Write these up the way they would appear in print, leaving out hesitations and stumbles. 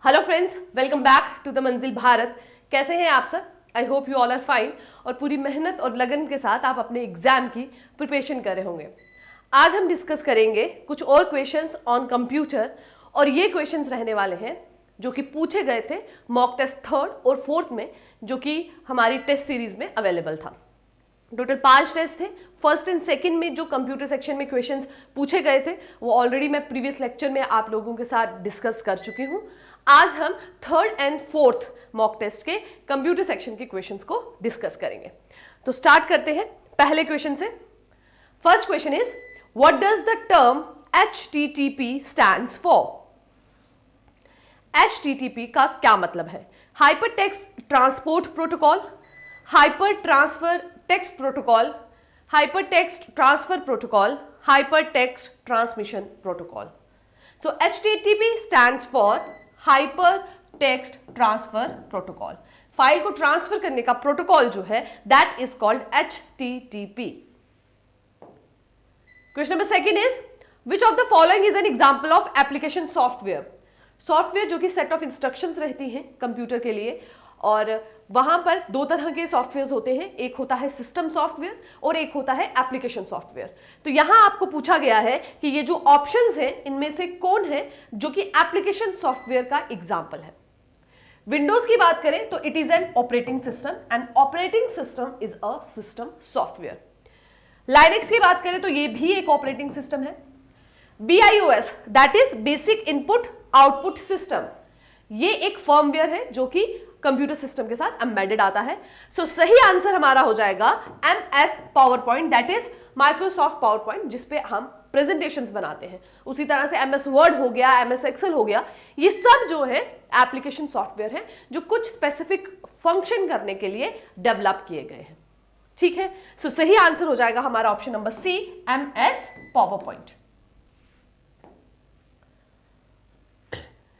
Hello friends, welcome back to the Manzil Bharat. कैसे हैं आप सब? I hope you all are fine और पूरी मेहनत और लगन के साथ आप अपने एग्जाम की प्रिपरेशन कर रहे होंगे। आज हम डिस्कस करेंगे कुछ और क्वेश्चंस ऑन कंप्यूटर और ये क्वेश्चंस रहने वाले हैं जो कि पूछे गए थे मॉक टेस्ट 3rd और 4th में, जो कि हमारी टेस्ट सीरीज में अवेलेबल था। टोटल 5 टेस्ट थे। फर्स्ट एंड सेकंड में जो कंप्यूटर सेक्शन में क्वेश्चंस पूछे गए थे वो ऑलरेडी मैं प्रीवियस लेक्चर में आप लोगों के साथ डिस्कस कर चुकी हूं। आज हम 3rd and 4th mock test के कंप्यूटर सेक्शन के क्वेश्चंस को डिस्कस करेंगे। तो स्टार्ट करते हैं पहले क्वेश्चन से। First question is, what does the term HTTP stands for? HTTP का क्या मतलब है? Hyper text transport protocol, hyper transfer text protocol, hyper text transfer protocol, hyper text transmission protocol. So HTTP stands for hyper text transfer protocol. File को transfer करने का protocol जो है that is called HTTP। Question number second is, which of the following is an example of application software? Software जो कि set of instructions रहती हैं computer के लिए, और वहां पर दो तरह के सॉफ्टवेयर होते हैं, एक होता है सिस्टम सॉफ्टवेयर और एक होता है एप्लीकेशन सॉफ्टवेयर। तो यहां आपको पूछा गया है कि ये जो ऑप्शंस हैं इनमें से कौन है जो कि एप्लीकेशन सॉफ्टवेयर का एग्जांपल है। विंडोज की बात करें तो it is an operating system and operating system is a system software. Linux की बात करें तो ये भी एक ऑपरेटिंग सिस्टम है। BIOS that is basic input output system, ये एक फर्मवेयर है जो कि कंप्यूटर सिस्टम के साथ एम्बेडेड आता है। सो सही आंसर हमारा हो जाएगा MS PowerPoint, that is Microsoft PowerPoint, जिसपे हम प्रेजेंटेशंस बनाते हैं। उसी तरह से MS वर्ड हो गया, MS एक्सेल हो गया, ये सब जो है एप्लीकेशन सॉफ्टवेयर है जो कुछ स्पेसिफिक फंक्शन करने के लिए डेवलप किए गए हैं। ठीक है, सो सही आंसर हो जाएगा हमारा option number C, MS PowerPoint.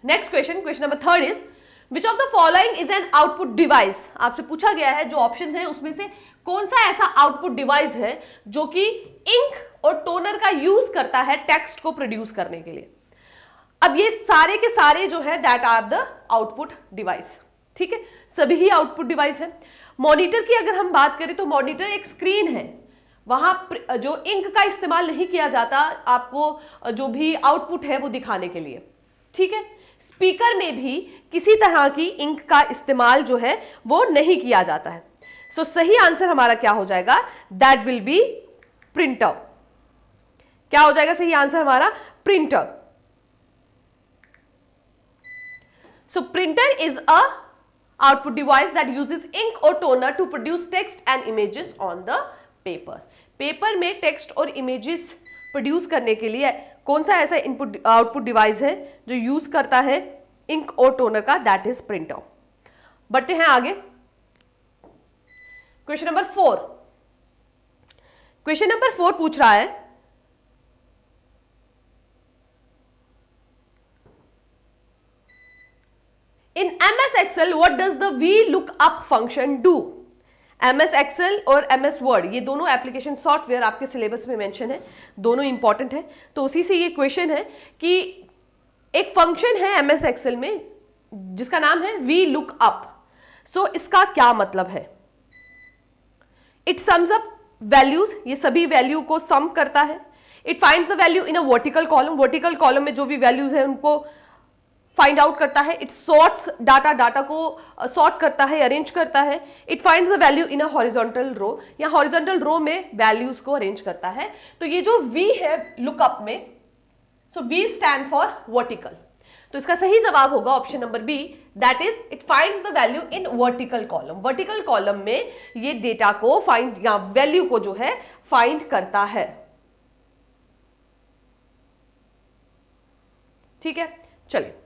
Next question, question number 3rd is, which of the following is an output device? आपसे पूछा गया है जो ऑप्शंस हैं उसमें से कौन सा ऐसा आउटपुट डिवाइस है जो कि इंक और टोनर का यूज करता है टेक्स्ट को प्रोड्यूस करने के लिए। अब ये सारे के सारे जो है that are the output device. ठीक है, सभी ही आउटपुट डिवाइस है। मॉनिटर की अगर हम बात करें तो मॉनिटर एक स्क्रीन है, वहां जो इंक का इस्तेमाल नहीं किया जाता आपको जो भी आउटपुट है वो दिखाने के लिए। ठीक है, स्पीकर में भी किसी तरह की इंक का इस्तेमाल जो है वो नहीं किया जाता है। सो सही आंसर हमारा क्या हो जाएगा? That will be printer. क्या हो जाएगा सही आंसर हमारा? Printer. So printer is a output device that uses ink और toner to produce text and images on the paper. Paper में टेक्स्ट और इमेजेस प्रोड्यूस करने के लिए कौन सा ऐसा इनपुट आउटपुट डिवाइस है जो यूज करता है इंक और टोनर का? That is printer. बढ़ते हैं आगे। Question number 4। क्वेश्चन नंबर 4 पूछ रहा है, in MS Excel what does the VLOOKUP function do? MS Excel और MS वर्ड ये दोनों एप्लीकेशन सॉफ्टवेयर आपके सिलेबस में मेंशन है, दोनों इंपॉर्टेंट है। तो उसी से ये क्वेश्चन है कि एक फंक्शन है MS एक्सेल में जिसका नाम है VLOOKUP। सो इसका क्या मतलब है? इट सम्स अप वैल्यूज, ये सभी वैल्यू को सम करता है। It finds the value in a vertical column, vertical column में जो भी वैल्यूज है उनको फाइंड आउट करता है। इट सॉर्ट्स डाटा, डाटा को सॉर्ट करता है, अरेंज करता है। It finds the value in a horizontal row, या हॉरिजॉन्टल रो में वैल्यूज को अरेंज करता है। तो ये जो V है लुकअप में, सो V स्टैंड फॉर वर्टिकल। तो इसका सही जवाब होगा option number B, that is it finds the value in vertical column. Vertical column में ये डेटा को फाइंड या वैल्यू को जो है फाइंड करता है। ठीक है, चलिए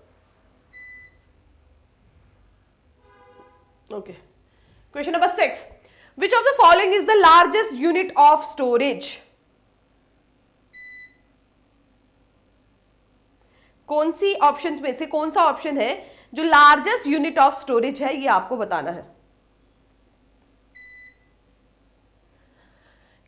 okay. Question number 6, which of the following is the largest unit of storage? कौन सी ऑप्शंस में से कौन सा ऑप्शन है जो लार्जेस्ट यूनिट ऑफ स्टोरेज है, ये आपको बताना है।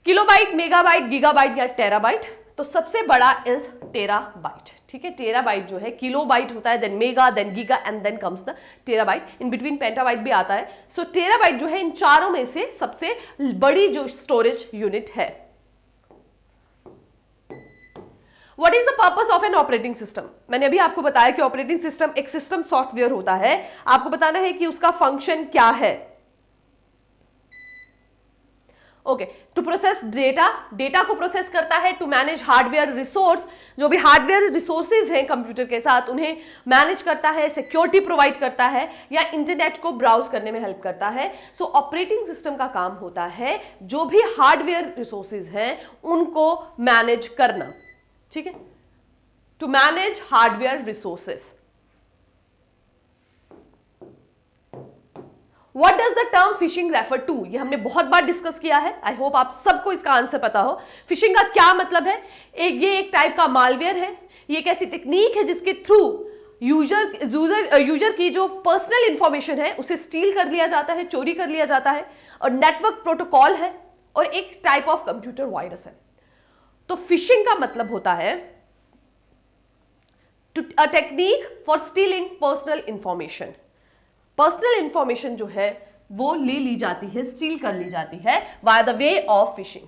किलोबाइट, मेगाबाइट, गीगाबाइट या टेराबाइट? तो सबसे बड़ा इज टेराबाइट। ठीक है, टेराबाइट जो है, किलोबाइट होता है, then mega, then giga and then comes the terabyte, in between pentabyte भी आता है। सो टेराबाइट जो है इन चारों में से सबसे बड़ी जो स्टोरेज यूनिट है। What is the purpose of an operating system? मैंने अभी आपको बताया कि ऑपरेटिंग सिस्टम एक सिस्टम सॉफ्टवेयर होता है, आपको बताना है कि उसका फंक्शन क्या है। Okay, to process data, data को प्रोसेस करता है, टू मैनेज हार्डवेयर रिसोर्स, जो भी हार्डवेयर रिसोर्सेज हैं कंप्यूटर के साथ उन्हें मैनेज करता है, सिक्योरिटी प्रोवाइड करता है, या इंटरनेट को ब्राउज करने में हेल्प करता है। सो ऑपरेटिंग सिस्टम का काम होता है जो भी हार्डवेयर रिसोर्सेज हैं उनको मैनेज करना, ठीक है, to manage hardware resources. What does the term phishing refer to? ये हमने बहुत बार डिस्कस किया है, आई होप आप सबको इसका आंसर पता हो। फिशिंग का क्या मतलब है? ये एक टाइप का मालवेयर है, ये एक ऐसी टेक्निक है जिसके थ्रू यूजर की जो पर्सनल इंफॉर्मेशन है उसे स्टील कर लिया जाता है, चोरी कर लिया जाता है, और नेटवर्क प्रोटोकॉल है और एक टाइप ऑफ कंप्यूटर वायरस है। तो फिशिंग का मतलब होता है a technique for stealing personal information. Personal information जो है वो ले ली जाती है, स्टील कर ली जाती है by the way of phishing.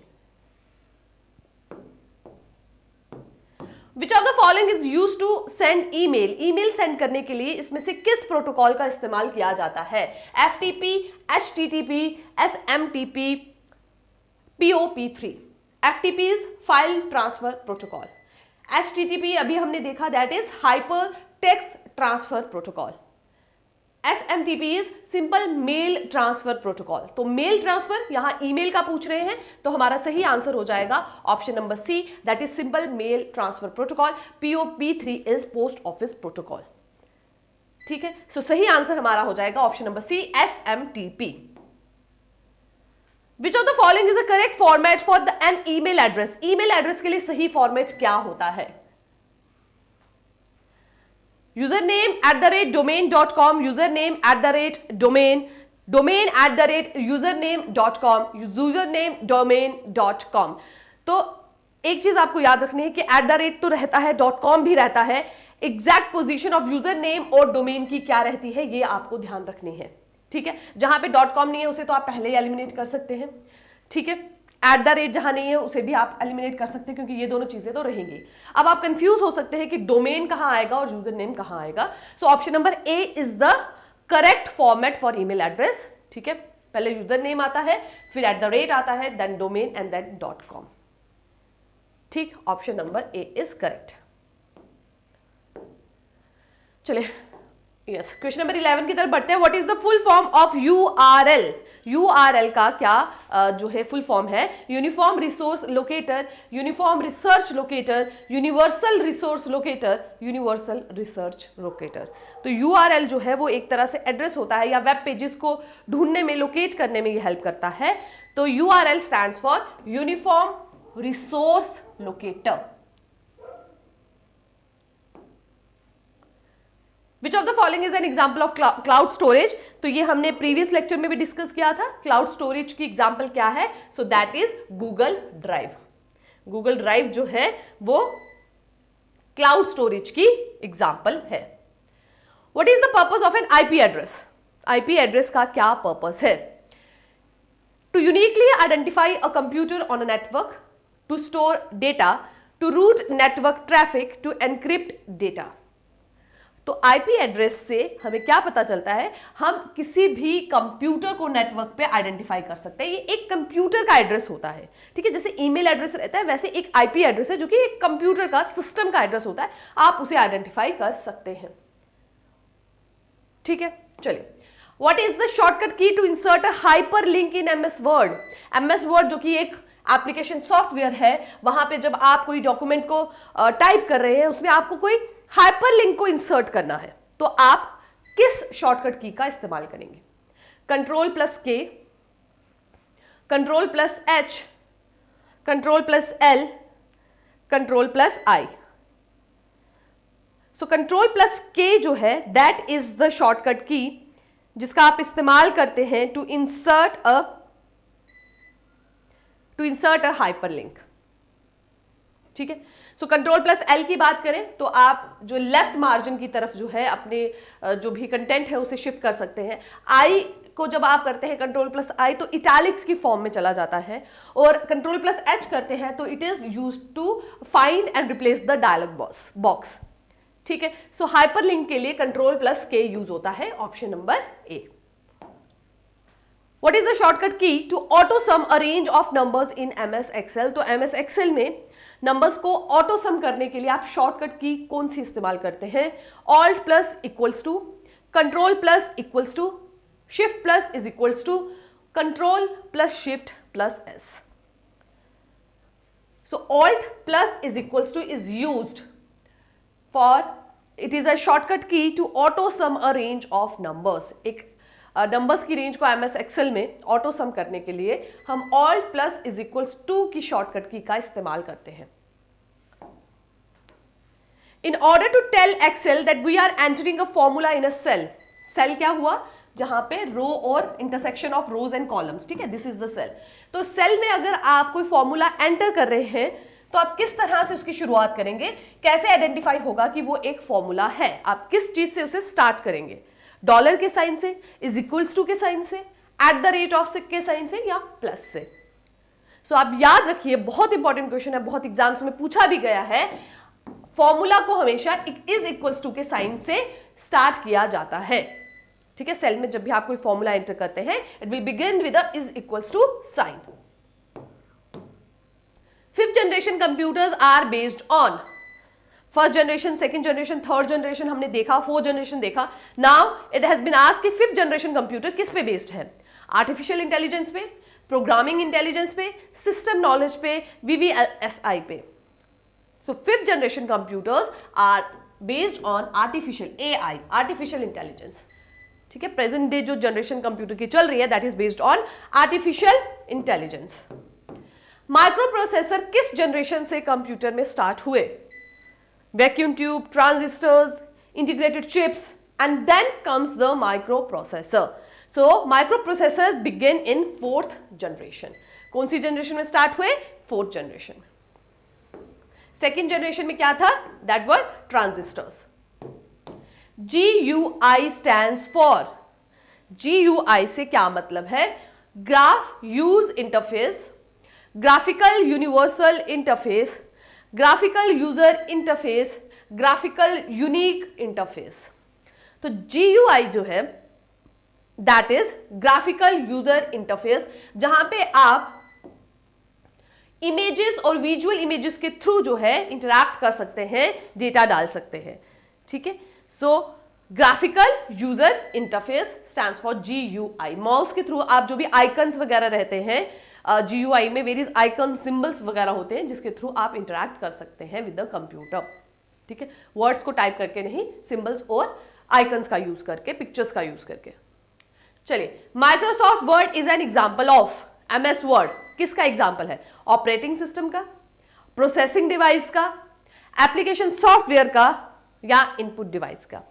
Which of the following is used to send email? Email send करने के लिए इसमें से किस प्रोटोकॉल का इस्तेमाल किया जाता है? FTP, HTTP, SMTP, POP3। FTP is file transfer protocol, HTTP अभी हमने देखा that is hyper text transfer protocol, SMTP is simple mail transfer protocol. तो मेल ट्रांसफर, यहां ईमेल का पूछ रहे हैं तो हमारा सही आंसर हो जाएगा option number C, that is simple mail transfer protocol. POP3 is post office protocol, ठीक है। सो सही आंसर हमारा हो जाएगा option number C, SMTP। Which of the following is a correct format for an email address? Email address के लिए सही format क्या होता है? username@domain.com, username@domain, domain@username.com, username@domain.com। तो एक चीज आपको याद रखनी है कि @ तो रहता है, .com भी रहता है, exact position of user name और डोमेन की क्या रहती है ये आपको ध्यान रखनी है, ठीक है। जहां पे .com नहीं है उसे तो आप पहले ही एलिमिनेट कर सकते हैं, ठीक है। @ जहां नहीं है उसे भी आप एलिमिनेट कर सकते हैं क्योंकि ये दोनों चीजें तो रहेंगी। अब आप कंफ्यूज हो सकते हैं कि डोमेन कहां आएगा और यूजर नेम कहां आएगा। So option number A is the correct format for email address, ठीक है। पहले यूजर नेम आता है, फिर @ आता है, then domain and then .com, ठीक। Option number A is correct. चलिए यस, क्वेश्चन नंबर 11 की तरफ बढ़ते हैं। What is the full form of URL? URL का क्या जो है फुल फॉर्म है? Uniform resource locator, uniform research locator, universal resource locator, universal research locator. तो URL जो है वो एक तरह से एड्रेस होता है या वेब पेजेस को ढूंढने में, लोकेट करने में ये हेल्प करता है। तो URL stands for uniform resource locator. Which of the following is an example of cloud storage? तो ये हमने प्रीवियस लेक्चर में भी डिस्कस किया था। क्लाउड स्टोरेज की एग्जाम्पल क्या है? So that is Google drive. Google drive जो है वो क्लाउड स्टोरेज की एग्जाम्पल है। What is the purpose of an IP address? IP address का क्या पर्पस है? To uniquely identify a computer on a network, to store data, to route network traffic, to encrypt data. तो IP address से हमें क्या पता चलता है? हम किसी भी कंप्यूटर को नेटवर्क पे आइडेंटिफाई कर सकते हैं। ये एक कंप्यूटर का एड्रेस होता है, ठीक है। जैसे ईमेल एड्रेस रहता है वैसे एक IP एड्रेस है जो कि एक कंप्यूटर का, सिस्टम का एड्रेस होता है, आप उसे आइडेंटिफाई कर सकते हैं, ठीक है। चलिए, what is the shortcut key to insert a hyper link in MS Word? MS Word जो कि एक एप्लीकेशन सॉफ्टवेयर है, वहां पे जब आप कोई डॉक्यूमेंट को टाइप कर रहे हैं उसमें आपको कोई हाइपरलिंक को इंसर्ट करना है तो आप किस शॉर्टकट की का इस्तेमाल करेंगे? Ctrl+K, Ctrl+H, Ctrl+L, Ctrl+I। सो Ctrl+K जो है दैट इज द शॉर्टकट की जिसका आप इस्तेमाल करते हैं टू इंसर्ट अ हाइपरलिंक, ठीक है। सो कंट्रोल प्लस एल की बात करें तो आप जो लेफ्ट मार्जिन की तरफ जो है अपने जो भी कंटेंट है उसे शिफ्ट कर सकते हैं। आई को जब आप करते हैं कंट्रोल प्लस आई तो इटैलिक्स की फॉर्म में चला जाता है, और कंट्रोल प्लस एच करते हैं तो it is use to find and replace the dialog box. ठीक है, सो हाइपरलिंक के लिए कंट्रोल प्लस के यूज होता है, option number A. What is the shortcut key to auto sum a range of numbers in MS Excel? तो MS Excel में numbers को ऑटो सम करने के लिए आप शॉर्टकट की कौन सी इस्तेमाल करते हैं? Alt plus equals to, control plus equals to, shift plus is equals to, control plus shift plus S. So alt plus is equals to is used for, it is a shortcut key to auto sum a range of numbers. एक numbers की range को MS Excel में auto sum करने के लिए हम alt plus is equals to की shortcut key का इस्तेमाल करते हैं। In order to tell Excel that we are entering a formula in a cell, cell क्या हुआ? जहां पे रो और intersection of rows and columns, ठीक है, दिस इज द सेल। तो सेल में अगर आप कोई फॉर्मूला एंटर कर रहे हैं तो आप किस तरह से उसकी शुरुआत करेंगे? कैसे आइडेंटिफाई होगा कि वो एक फॉर्मूला है? आप किस चीज से उसे स्टार्ट करेंगे? डॉलर के साइन से, इज इक्वल्स टू के साइन से, एट द रेट ऑफ के साइन से, या प्लस से? सो आप याद रखिए, बहुत इंपॉर्टेंट क्वेश्चन है, बहुत एग्जाम्स में पूछा भी गया है। फॉर्मूला को हमेशा इज इक्वल्स टू के साइन से स्टार्ट किया जाता है। ठीक है, सेल में जब भी आप कोई फॉर्मूला एंटर करते हैं it will begin with is equals to sign. Fifth generation computers are based on first generation, second generation, third generation हमने देखा, फोर्थ जनरेशन देखा। Now it has been asked कि फिफ्थ जनरेशन कंप्यूटर किस पे based है? Artificial intelligence पे, programming intelligence पे, system knowledge पे, VVSI पे। So fifth generation computers are based on artificial AI, artificial intelligence. ठीक है, प्रेजेंट डे जो जनरेशन कंप्यूटर की चल रही है that is based on artificial intelligence. Micro processor किस जनरेशन से कंप्यूटर में स्टार्ट हुए? Vacuum tube, transistors, integrated chips, and then comes the microprocessor. So microprocessor begin in fourth generation. कौन सी जनरेशन में स्टार्ट हुए? Fourth generation. सेकेंड जनरेशन में क्या था? That were transistors. GUI stands for, GUI से क्या मतलब है? Graph use interface, graphical universal interface, graphical user interface, graphical unique interface. तो GUI जो है that is graphical user interface, जहां पे आप इमेजेस और विजुअल इमेजेस के थ्रू जो है इंटरैक्ट कर सकते हैं, डेटा डाल सकते हैं। ठीक है, so graphical user interface stands for GUI। Mouse के थ्रू आप जो भी आइकन्स वगैरह रहते हैं, GUI में वेरियस आइकन सिंबल्स वगैरह होते हैं जिसके थ्रू आप इंटरैक्ट कर सकते हैं विद द कंप्यूटर। ठीक है, वर्ड्स को टाइप करके नहीं, सिंबल्स और आइकन्स का यूज करके, पिक्चर्स का यूज करके। चलिए, Microsoft Word is an example of, MS Word किसका एग्जाम्पल है? ऑपरेटिंग सिस्टम का, प्रोसेसिंग डिवाइस का, एप्लीकेशन सॉफ्टवेयर का, या इनपुट डिवाइस का?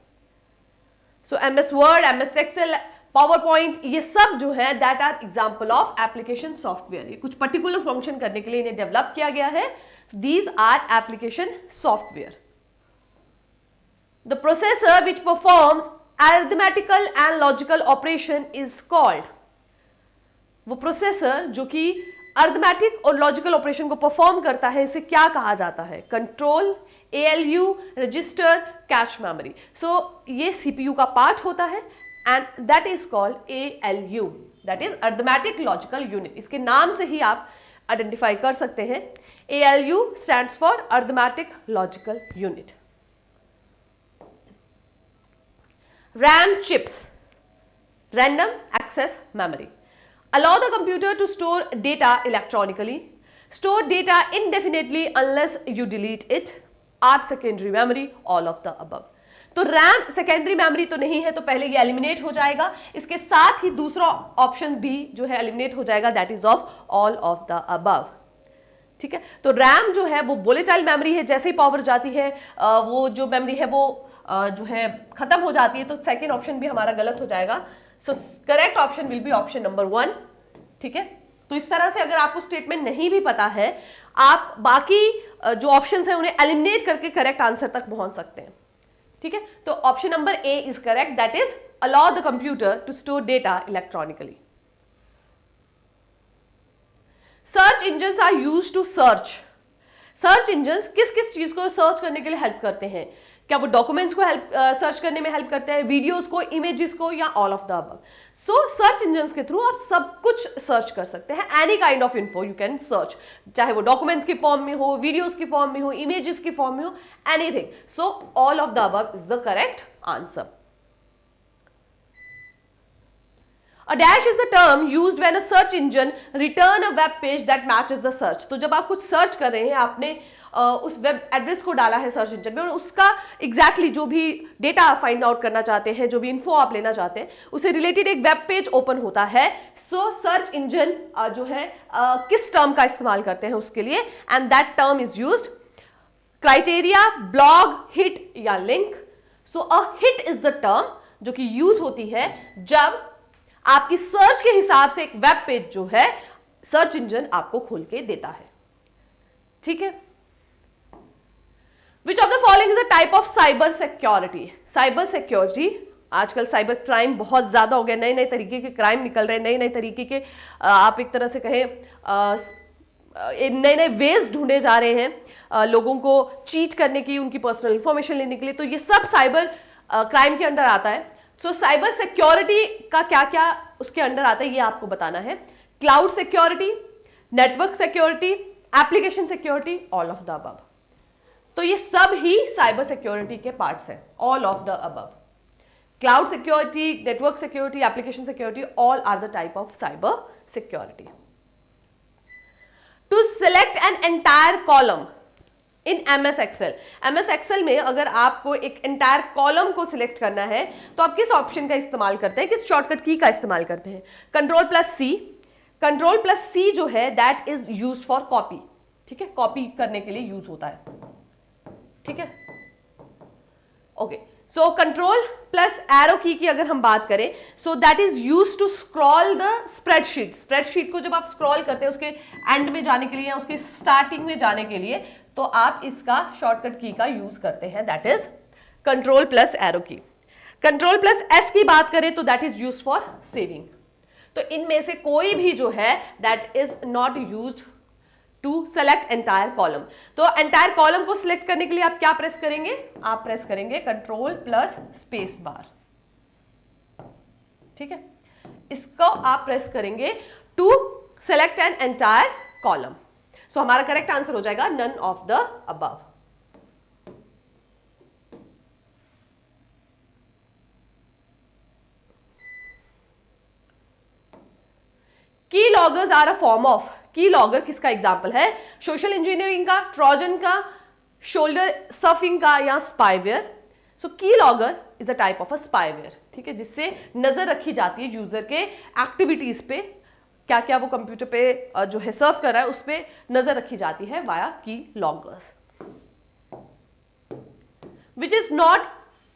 So MS Word, MS Excel, PowerPoint, ये सब जो है that are example of application software. ये कुछ पर्टिकुलर फंक्शन करने के लिए इन्हें डेवलप किया गया है। These are application software. The processor which performs arithmetical and logical operation is called, वो प्रोसेसर जो कि अरिथमेटिक और लॉजिकल ऑपरेशन को परफॉर्म करता है इसे क्या कहा जाता है? Control, ALU, register, cache memory. So ये CPU का पार्ट होता है and that is called ALU, that is arithmetic logical unit. इसके नाम से ही आप आइडेंटिफाई कर सकते हैं। ALU stands for arithmetic logical unit. RAM chips, random access memory, allow the computer to store data electronically, store data indefinitely unless you delete it, are secondary memory, all of the above। तो RAM secondary memory तो नहीं है, तो पहले ये eliminate हो जाएगा। इसके साथ ही दूसरा ऑप्शन भी जो है एलिमिनेट हो जाएगा, that is of all of the above. ठीक है, तो रैम जो है वो वोलेटाइल मेमोरी है, जैसे ही पावर जाती है वो जो मेमोरी है वो जो है खत्म हो जाती है, तो सेकेंड ऑप्शन भी हमारा गलत हो जाएगा। So correct option will be option number 1। ठीक है, तो इस तरह से अगर आपको स्टेटमेंट नहीं भी पता है, आप बाकी जो ऑप्शंस हैं उन्हें एलिमिनेट करके करेक्ट आंसर तक पहुंच सकते हैं। ठीक है, तो option number A is correct, that is allow the computer to store data electronically. Search engines are used to search engines किस किस चीज को सर्च करने के लिए हेल्प करते हैं? क्या वो डॉक्यूमेंट्स को सर्च करने में हेल्प करते हैं, वीडियोस को, इमेजेस को, या all of the above? So search engines के थ्रू आप सब कुछ सर्च कर सकते हैं। Any kind of info you can search, चाहे वो डॉक्यूमेंट्स की फॉर्म में हो, वीडियोस की फॉर्म में हो, इमेजेस की फॉर्म में हो, anything. So all of the above is the correct answer. A dash is the term used when a search engine return a web page that matches the search। तो जब आप कुछ search कर रहे हैं, आपने उस वेब एड्रेस को डाला है सर्च इंजन में और उसका एग्जैक्टली जो भी डेटा आप फाइंड आउट करना चाहते हैं, जो भी इन्फो आप लेना चाहते हैं, उसे रिलेटेड एक वेब पेज ओपन होता है। सो सर्च इंजन जो है किस टर्म का इस्तेमाल करते हैं उसके लिए, and that term is used criteria, blog, hit या link. So a hit is the term जो कि यूज होती है जब आपकी सर्च के हिसाब से एक वेब पेज जो है सर्च इंजन आपको खोल के देता है। ठीक है, विच of the following is a type of cyber security? Cyber security, आजकल साइबर क्राइम बहुत ज्यादा हो गया, नए नए तरीके के क्राइम निकल रहे हैं, नए नए तरीके के आप एक तरह से कहें नए नए वेज ढूंढे जा रहे हैं लोगों को चीट करने की, उनकी पर्सनल इंफॉर्मेशन लेने के लिए। तो ये सब साइबर क्राइम के अंडर आता है। सो साइबर सिक्योरिटी का क्या क्या उसके अंडर आता है ये आपको बताना है। Cloud security, network security, application security, all of the above. तो ये सब ही साइबर सिक्योरिटी के पार्ट्स हैं, all of the above. Cloud security, network security, application security, all are the type of cyber security. To select an entire column in MS Excel, MS Excel में अगर आपको एक एंटायर कॉलम को select करना है तो आप किस ऑप्शन का इस्तेमाल करते हैं, किस शॉर्टकट की का इस्तेमाल करते हैं? कंट्रोल+C। कंट्रोल+C जो है that is used for copy. ठीक है, कॉपी करने के लिए यूज होता है। ठीक है, ओके। सो कंट्रोल+एरो की अगर हम बात करें, so that is used to scroll the spreadsheet. Spreadsheet को जब आप स्क्रॉल करते हैं उसके एंड में जाने के लिए या उसके स्टार्टिंग में जाने के लिए, तो आप इसका शॉर्टकट की का यूज करते हैं, दैट इज कंट्रोल+एरो की। कंट्रोल+S की बात करें तो that is use for saving. तो इनमें से कोई भी जो है that is not used to select entire column. तो एंटायर कॉलम को सिलेक्ट करने के लिए आप क्या प्रेस करेंगे? आप प्रेस करेंगे कंट्रोल+स्पेस बार। ठीक है, इसको आप प्रेस करेंगे to select an entire column. So हमारा करेक्ट आंसर हो जाएगा none of the above. Key loggers are a form of. Key logger किसका एग्जाम्पल है? सोशल इंजीनियरिंग का, ट्रोजन का, शोल्डर सर्फिंग का, या spyware. So key logger is a type of a spyware. ठीक है, जिससे नजर रखी जाती है यूजर के एक्टिविटीज पे, क्या क्या वो कंप्यूटर पे जो है सर्व कर रहा है उस पर नजर रखी जाती है वाया की loggers. Which is not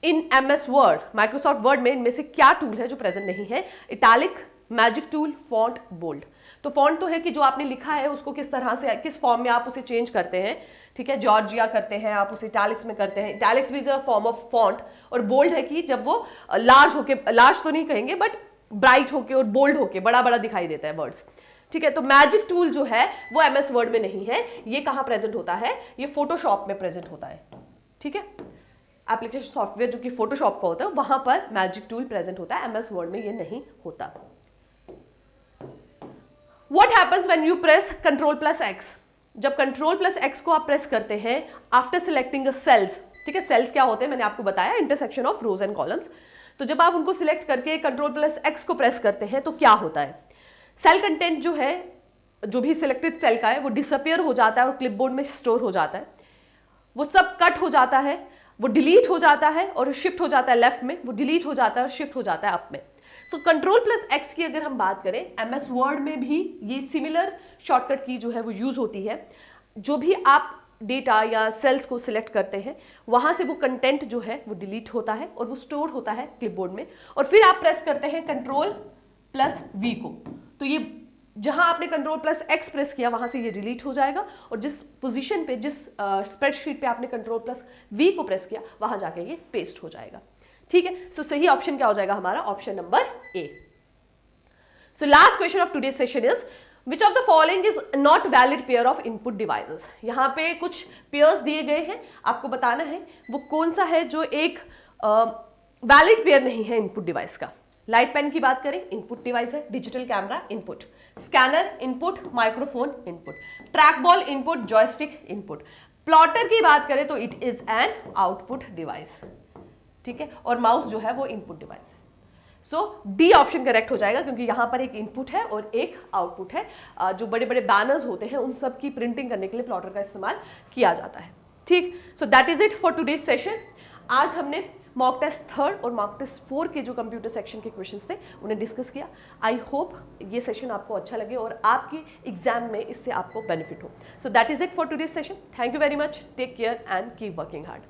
in MS word. Microsoft word में इनमें से क्या टूल है जो प्रेजेंट नहीं है? Italic, magic tool, font, bold. तो फॉन्ट तो है कि जो आपने लिखा है उसको किस तरह से, किस फॉर्म में आप उसे चेंज करते हैं। ठीक है, जॉर्जिया करते हैं आप, उसे इटैलिक्स में करते हैं। इटैलिक्स भी is a form of font. और बोल्ड है कि जब वो लार्ज होके, लार्ज तो नहीं कहेंगे बट ब्राइट होके और बोल्ड होके बड़ा बड़ा दिखाई देता है वर्ड्स। ठीक है, तो मैजिक टूल जो है वो MS वर्ड में नहीं है। ये कहां प्रेजेंट होता है? ये फोटोशॉप में प्रेजेंट होता है। ठीक है, एप्लीकेशन सॉफ्टवेयर जो कि फोटोशॉप का होता है वहां पर मैजिक टूल प्रेजेंट होता है, MS वर्ड में ये नहीं होता। What happens when you press Ctrl+X? जब Ctrl+X को आप प्रेस करते हैं आफ्टर सिलेक्टिंग सेल्स। ठीक है, सेल्स क्या होते हैं मैंने आपको बताया, intersection of rows and columns. तो जब आप उनको सिलेक्ट करके Ctrl+X को प्रेस करते हैं तो क्या होता है? सेल कंटेंट जो है, जो भी सिलेक्टेड सेल का है वो डिसअपियर हो जाता है और क्लिपबोर्ड में स्टोर हो जाता है। वो सब कट हो जाता है, वो डिलीट हो जाता है और शिफ्ट हो जाता है लेफ्ट में, वो डिलीट हो जाता है और शिफ्ट हो जाता है अप में। सो Ctrl+X की अगर हम बात करें, MS वर्ड में भी ये सिमिलर शॉर्टकट की जो है वो यूज होती है। जो भी आप डेटा या सेल्स को सिलेक्ट करते हैं वहां से वो कंटेंट जो है वो डिलीट होता है और वो स्टोर होता है क्लिपबोर्ड में, और फिर आप प्रेस करते हैं Ctrl+V को, तो ये जहां आपने कंट्रोल प्लस एक्स प्रेस किया वहां से ये डिलीट हो जाएगा, और जिस पोजीशन पे, जिस स्प्रेडशीट पे आपने कंट्रोल प्लस वी को प्रेस किया वहां जाके ये पेस्ट हो जाएगा। ठीक है, सो सही ऑप्शन क्या हो जाएगा हमारा? Option number A. So last question of today session is which of the following is not valid pair of input devices. यहाँ पे कुछ पेयर्स दिए गए हैं, आपको बताना है वो कौन सा है जो एक वैलिड पेयर नहीं है इनपुट डिवाइस का। लाइट पेन की बात करें, इनपुट डिवाइस है। Digital camera input, scanner input, microphone input, track ball input, joystick input. Plotter की बात करें तो it is an output device. ठीक है, और माउस जो है वो इनपुट डिवाइस है। सो डी ऑप्शन करेक्ट हो जाएगा, क्योंकि यहां पर एक इनपुट है और एक आउटपुट है। जो बड़े बड़े बैनर्स होते हैं उन सब की प्रिंटिंग करने के लिए प्लॉटर का इस्तेमाल किया जाता है। ठीक, सो that is it for today's session. आज हमने मॉक टेस्ट 3 और मॉक टेस्ट 4 के जो कंप्यूटर सेक्शन के क्वेश्चंस थे उन्हें डिस्कस किया। आई होप ये सेशन आपको अच्छा लगे और आपकी एग्जाम में इससे आपको बेनिफिट हो। So that is it for today's session. Thank you very much, take care and keep working hard.